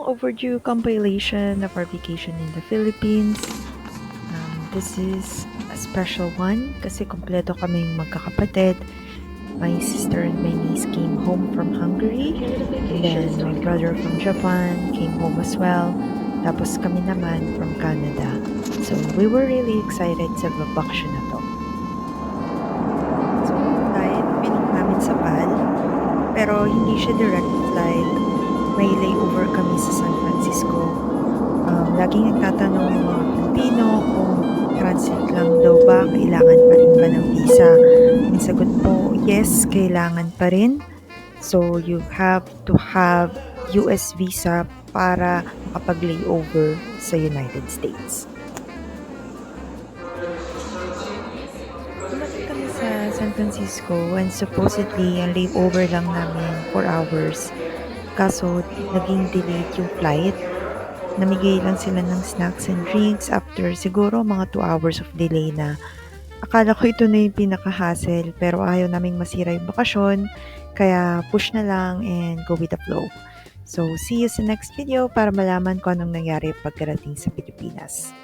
overdue compilation of our vacation in the Philippines. This is a special one kasi kompleto kaming magkakapatid. My sister and my niece came home from Hungary, and then my brother from Japan came home as well. Tapos kami naman from Canada. So we were really excited sa vacation na to. So flight, binook namin sa PAL, pero hindi siya direct flight. May layover kami sa San Francisco. Laging nagtatanong yung mga Pilipino kung transit lang daw ba, kailangan pa rin ba ng visa. Ang sagot po, yes, kailangan pa rin. So you have to have US visa para makapag-layover sa United States. Dumating kami sa San Francisco and supposedly ang layover lang namin 4 hours. Kaso naging delayed yung flight. Namigay lang sila ng snacks and drinks after siguro mga 2 hours of delay na. Akala ko ito na yung pinaka-hassle pero ayaw naming masira yung bakasyon, kaya push na lang and go with the flow. So see you sa next video para malaman kung anong nangyari pagkarating sa Pilipinas.